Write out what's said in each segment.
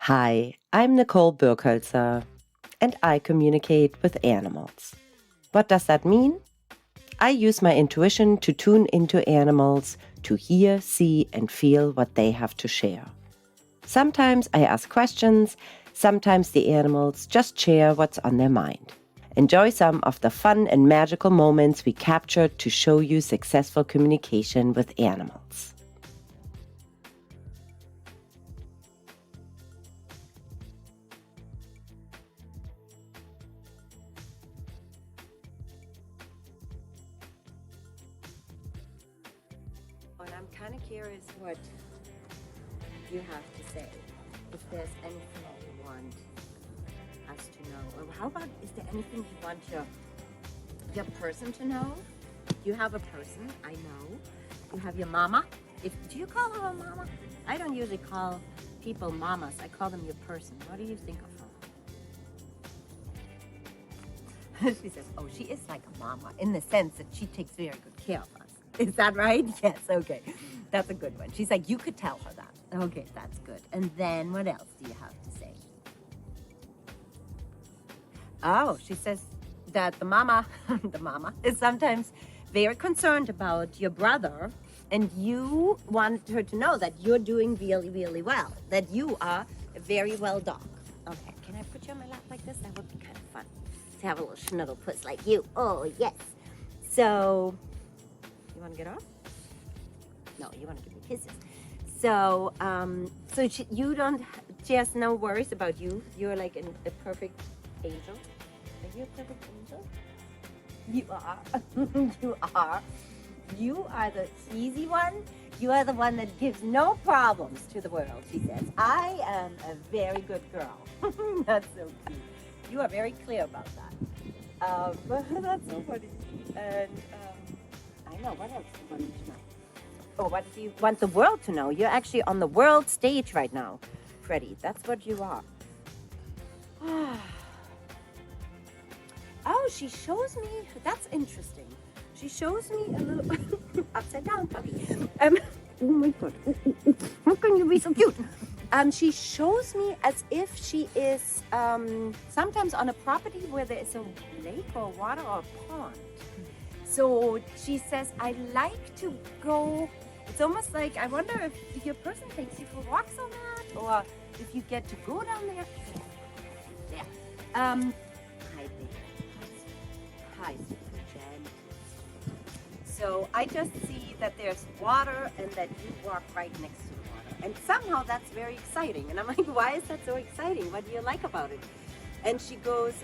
Hi, I'm Nicole Birkholzer, and I communicate with animals. What does that mean? I use my intuition to tune into animals to hear, see, and feel what they have to share. Sometimes I ask questions, sometimes the animals just share what's on their mind. Enjoy some of the fun and magical moments we captured to show you successful communication with animals. And I'm kind of curious what you have to say. If there's anything you want us to know, or how about, is there anything you want your person to know? You have a person, I know. You have your mama. Do you call her a mama? I don't usually call people mamas. I call them your person. What do you think of her? She says, oh, she is like a mama in the sense that she takes very good care of us. Is that right? Yes, okay. That's a good one. She's like, you could tell her that. Okay, that's good. And then what else do you have to say? Oh, she says that the mama is sometimes very concerned about your brother, and you want her to know that you're doing really, really well, that you are a very well dog. Okay, can I put you on my lap like this? That would be kind of fun to have a little snuggle puss like you. Oh, yes. So, you want to get off? No, you want to give me kisses. So, she has no worries about you. You're like a perfect angel. Are you a perfect angel? You are. You are. You are the easy one. You are the one that gives no problems to the world, she says. I am a very good girl. That's so cute. You are very clear about that. That's so funny. And I know, what else do you want to know? Oh, what do you want the world to know? You're actually on the world stage right now, Fredi. That's what you are. Oh, she shows me, that's interesting. She shows me a little, upside down puppy. Oh my God, how can you be so cute? She shows me as if she is sometimes on a property where there is a lake or water or a pond. So she says, I like to go, it's almost like, I wonder if your person takes you for walks on that, or if you get to go down there. There. Hi there. Hi, Jen. So I just see that there's water and that you walk right next to the water. And somehow that's very exciting. And I'm like, why is that so exciting? What do you like about it? And she goes,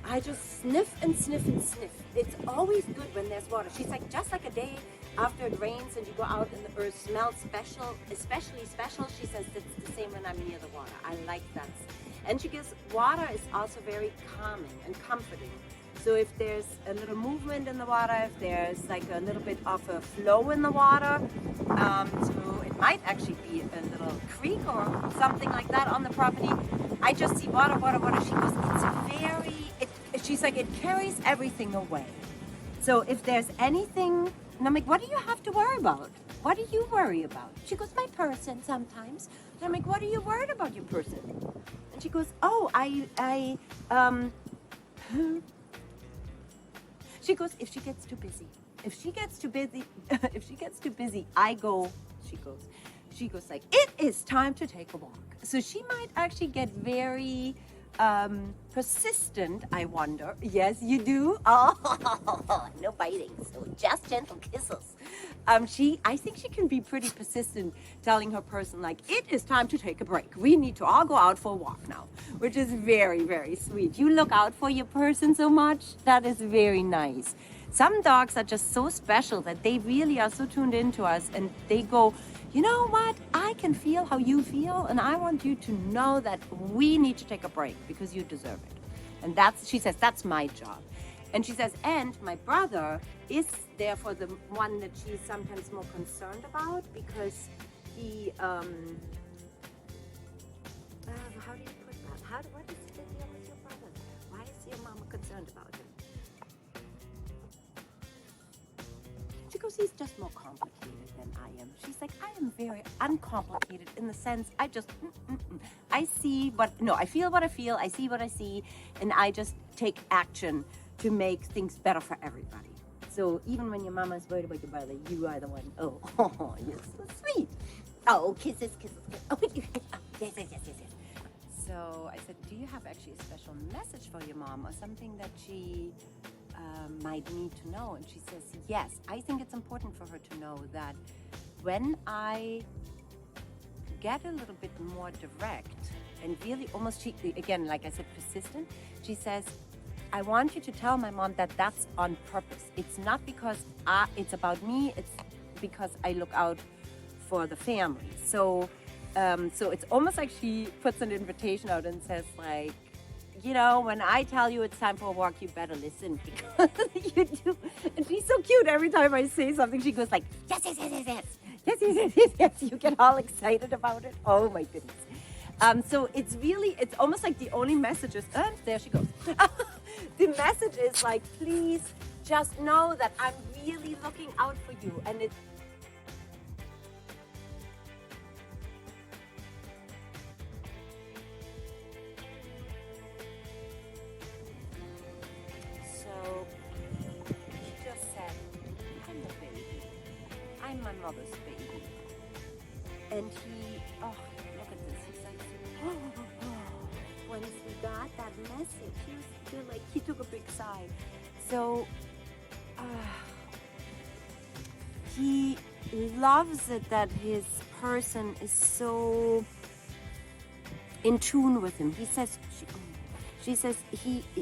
I just sniff and sniff and sniff. It's always good when there's water. She's like, just like a day after it rains and you go out and the earth smells special, especially special. She says it's the same when I'm near the water. I like that. And she goes, water is also very calming and comforting. So if there's a little movement in the water, if there's like a little bit of a flow in the water, so it might actually be a little creek or something like that on the property. I just see water, water, water. She goes, she's like, it carries everything away. So if there's anything, and I'm like, what do you have to worry about? What do you worry about? She goes, my person sometimes. And I'm like, what are you worried about your person? And she goes, oh, she goes, if she gets too busy, I go, she goes like, it is time to take a walk. So she might actually get very persistent, I wonder. Yes, you do? Oh, no biting, so just gentle kisses. I think she can be pretty persistent, telling her person like, it is time to take a break. We need to all go out for a walk now, which is very, very sweet. You look out for your person so much. That is very nice. Some dogs are just so special that they really are so tuned into us, and they go, you know what? I can feel how you feel, and I want you to know that we need to take a break because you deserve it. And she says, that's my job. And she says, and my brother is therefore the one that she's sometimes more concerned about because he, how do you put that? What is the deal with your brother? Why is your mama concerned about him? She goes, he's just more complicated than I am. She's like, I am very uncomplicated in the sense I just, I see I feel what I feel, I see what I see, and I just take action to make things better for everybody. So even when your mama is worried about your brother, you are the one, oh, you're so sweet. Oh, kisses. Oh, yes. So I said, do you have actually a special message for your mom or something that she might need to know? And she says, yes, I think it's important for her to know that when I get a little bit more direct and really almost, again, like I said, persistent, she says, I want you to tell my mom that that's on purpose. It's not because it's about me, it's because I look out for the family. So it's almost like she puts an invitation out and says like, when I tell you it's time for a walk, you better listen because you do. And she's so cute. Every time I say something, she goes like, yes. You get all excited about it. Oh my goodness. So it's almost like the only message is, there she goes. The message is like, please just know that I'm really looking out for you. And it's, my mother's baby. And look at this. He's like, when he got that message, he took a big sigh. So, he loves it that his person is so in tune with him. He says, she says,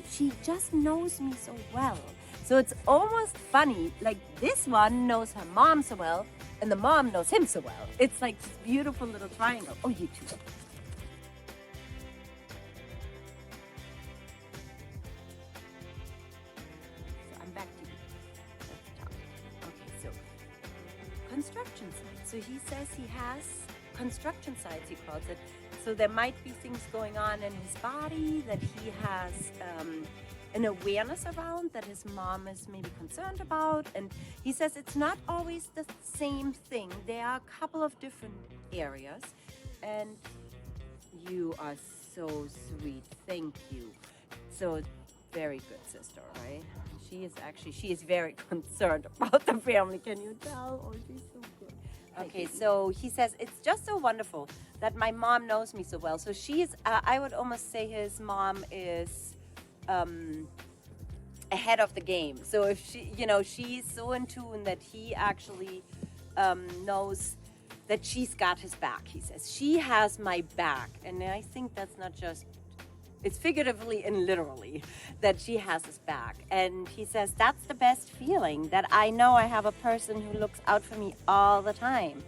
she just knows me so well. So it's almost funny, like this one knows her mom so well, and the mom knows him so well. It's like this beautiful little triangle. Oh, you too. So I'm back to you. Okay, so construction sites. So he says he has construction sites, he calls it. So there might be things going on in his body that he has an awareness around that his mom is maybe concerned about. And he says it's not always the same thing. There are a couple of different areas. And you are so sweet. Thank you. So very good sister, right? She is very concerned about the family. Can you tell? Oh, she's so good. Okay, so he says, it's just so wonderful that my mom knows me so well. So she's, I would almost say his mom is ahead of the game. So if she's so in tune that he actually knows that she's got his back, he says. She has my back. And I think that's not just, it's figuratively and literally that she has his back. And he says, that's the best feeling, that I know I have a person who looks out for me all the time.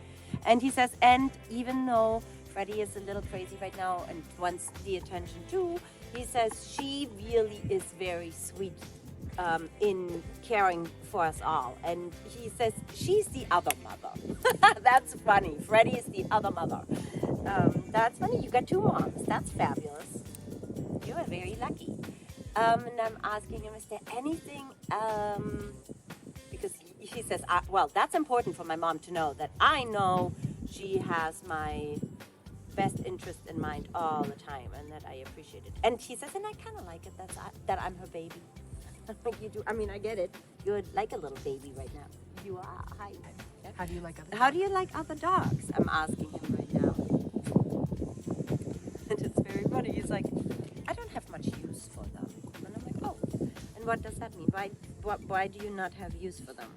And he says, and even though Fredi is a little crazy right now and wants the attention too, he says she really is very sweet in caring for us all. And he says she's the other mother. That's funny. Fredi is the other mother. That's funny. You got two moms. That's fabulous. You are very lucky. And I'm asking him, is there anything, because he says, well, that's important for my mom to know, that I know she has my best interest in mind all the time, and that I appreciate it. And he says, and I kind of like it that I'm her baby. You do. I mean, I get it. You're like a little baby right now. You are. Hi. How do you like other dogs? How do you like other dogs? I'm asking him right now. And it's very funny. He's like, I don't have much use for them. And I'm like, oh. And what does that mean? Why do you not have use for them?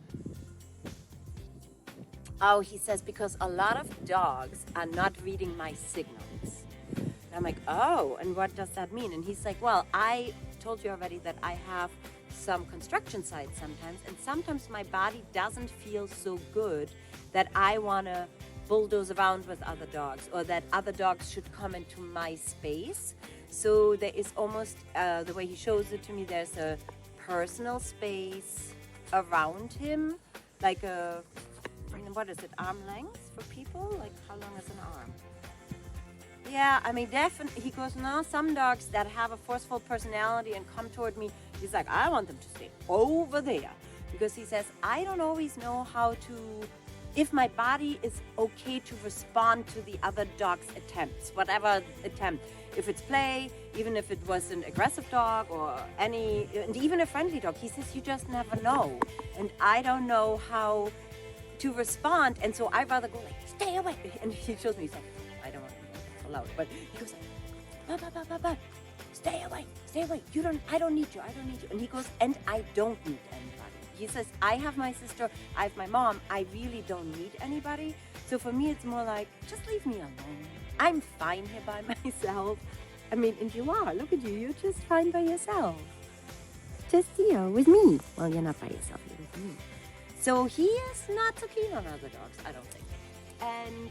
Oh, he says, because a lot of dogs are not reading my signals. And I'm like, oh, and what does that mean? And he's like, well, I told you already that I have some construction sites sometimes, and sometimes my body doesn't feel so good that I want to bulldoze around with other dogs, or that other dogs should come into my space. So there is almost, the way he shows it to me, there's a personal space around him, like a, what is it, arm length for people? Like how long is an arm? Yeah, I mean, definitely, he goes, no, some dogs that have a forceful personality and come toward me, he's like, I want them to stay over there. because he says, I don't always know how to, if my body is okay to respond to the other dog's attempts, whatever attempt. If it's play, even if it was an aggressive dog or any, and even a friendly dog, he says, you just never know. And I don't know how to respond. And so I'd rather go like, stay away. And he shows me something. I don't want to be so loud, but he goes like, stay away. I don't need you. And he goes, and I don't need anybody. He says, I have my sister, I have my mom. I really don't need anybody. So for me, it's more like, just leave me alone. I'm fine here by myself. I mean, and you are. Look at you. You're just fine by yourself. Just here with me. Well, you're not by yourself. You're with me. So he is not so keen on other dogs, I don't think. And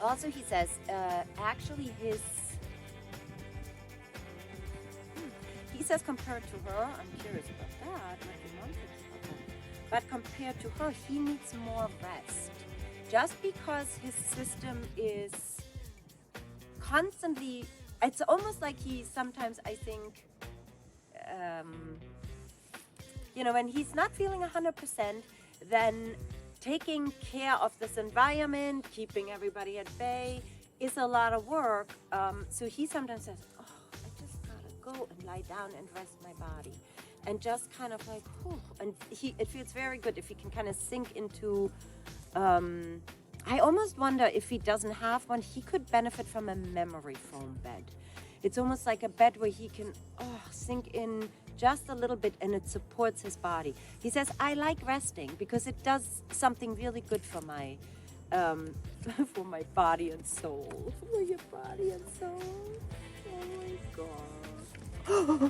also he says, actually he says compared to her, I'm curious about that, what your mom thinks about that. But compared to her, he needs more rest. Just because his system is constantly, it's almost like he sometimes, I think, when he's not feeling 100%, then taking care of this environment, keeping everybody at bay, is a lot of work. So he sometimes says, oh, I just gotta go and lie down and rest my body. And just kind of like, whew. And it feels very good if he can kind of sink into, I almost wonder if he doesn't have one, he could benefit from a memory foam bed. It's almost like a bed where he can sink in just a little bit and it supports his body. He says, I like resting because it does something really good for my for my body and soul. For your body and soul. Oh my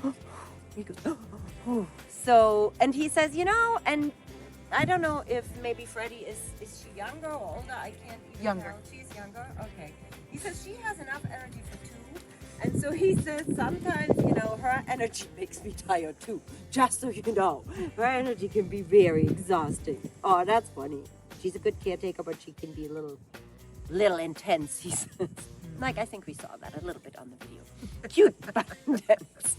God. He goes, so, and he says, and I don't know if maybe Fredi is she younger or older? I can't even Younger. tell. She's younger? Okay. He says she has enough energy for 2. And so he says sometimes, her energy makes me tired too. Just so you know. Her energy can be very exhausting. Oh, that's funny. She's a good caretaker, but she can be a little intense, he says. Like, I think we saw that a little bit on the video. Cute, but intense.